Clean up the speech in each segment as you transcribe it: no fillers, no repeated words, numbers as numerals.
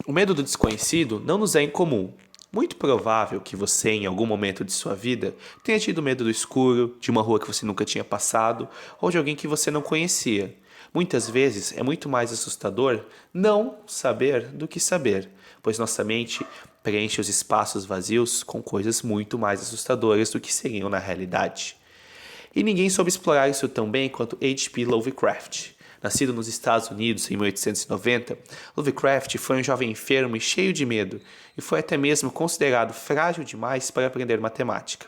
O medo do desconhecido não nos é incomum. Muito provável que você, em algum momento de sua vida, tenha tido medo do escuro, de uma rua que você nunca tinha passado ou de alguém que você não conhecia. Muitas vezes é muito mais assustador não saber do que saber, pois nossa mente preenche os espaços vazios com coisas muito mais assustadoras do que seriam na realidade. E ninguém soube explorar isso tão bem quanto H.P. Lovecraft. Nascido nos Estados Unidos em 1890, Lovecraft foi um jovem enfermo e cheio de medo, e foi até mesmo considerado frágil demais para aprender matemática.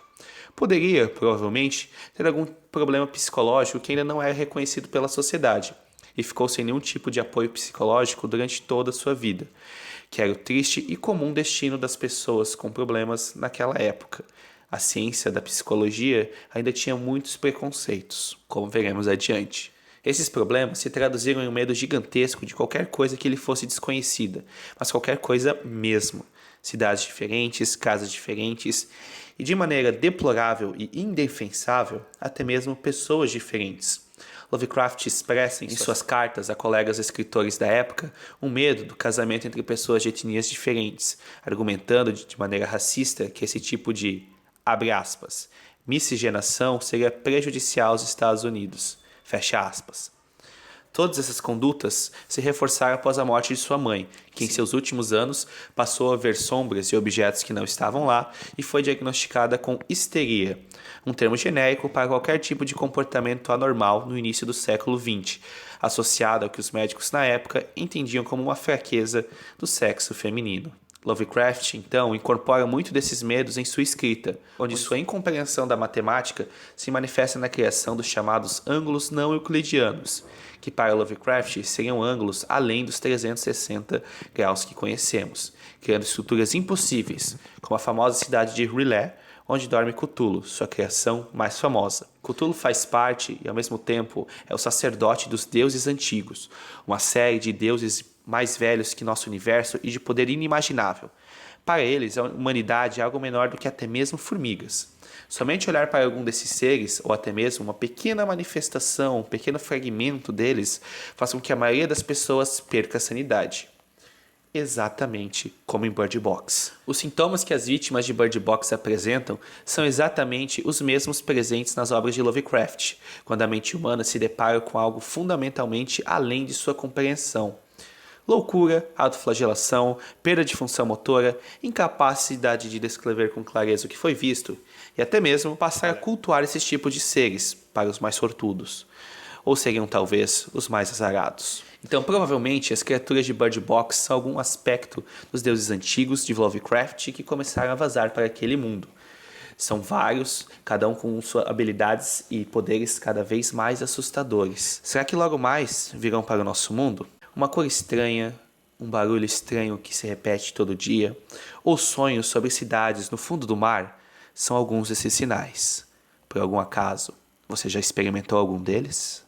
Poderia, provavelmente, ter algum problema psicológico que ainda não era reconhecido pela sociedade, e ficou sem nenhum tipo de apoio psicológico durante toda a sua vida, que era o triste e comum destino das pessoas com problemas naquela época. A ciência da psicologia ainda tinha muitos preconceitos, como veremos adiante. Esses problemas se traduziram em um medo gigantesco de qualquer coisa que lhe fosse desconhecida, mas qualquer coisa mesmo. Cidades diferentes, casas diferentes e, de maneira deplorável e indefensável, até mesmo pessoas diferentes. Lovecraft expressa em suas cartas a colegas escritores da época um medo do casamento entre pessoas de etnias diferentes, argumentando de maneira racista que esse tipo de, abre aspas, miscigenação seria prejudicial aos Estados Unidos. Fecha aspas. Todas essas condutas se reforçaram após a morte de sua mãe, que em seus últimos anos passou a ver sombras e objetos que não estavam lá e foi diagnosticada com histeria, um termo genérico para qualquer tipo de comportamento anormal no início do século XX, associado ao que os médicos na época entendiam como uma fraqueza do sexo feminino. Lovecraft, então, incorpora muito desses medos em sua escrita, onde sua incompreensão da matemática se manifesta na criação dos chamados ângulos não euclidianos, que para Lovecraft seriam ângulos além dos 360 graus que conhecemos, criando estruturas impossíveis, como a famosa cidade de R'lyeh, onde dorme Cthulhu, sua criação mais famosa. Cthulhu faz parte e, ao mesmo tempo, é o sacerdote dos deuses antigos, uma série de deuses mais velhos que nosso universo e de poder inimaginável. Para eles, a humanidade é algo menor do que até mesmo formigas. Somente olhar para algum desses seres, ou até mesmo uma pequena manifestação, um pequeno fragmento deles, faz com que a maioria das pessoas perca a sanidade. Exatamente como em Bird Box. Os sintomas que as vítimas de Bird Box apresentam são exatamente os mesmos presentes nas obras de Lovecraft, quando a mente humana se depara com algo fundamentalmente além de sua compreensão. Loucura, autoflagelação, perda de função motora, incapacidade de descrever com clareza o que foi visto, e até mesmo passar a cultuar esses tipos de seres para os mais sortudos. Ou seriam talvez os mais azarados. Então, provavelmente, as criaturas de Bird Box são algum aspecto dos deuses antigos de Lovecraft que começaram a vazar para aquele mundo. São vários, cada um com suas habilidades e poderes cada vez mais assustadores. Será que logo mais virão para o nosso mundo? Uma cor estranha, um barulho estranho que se repete todo dia, ou sonhos sobre cidades no fundo do mar, são alguns desses sinais. Por algum acaso, você já experimentou algum deles?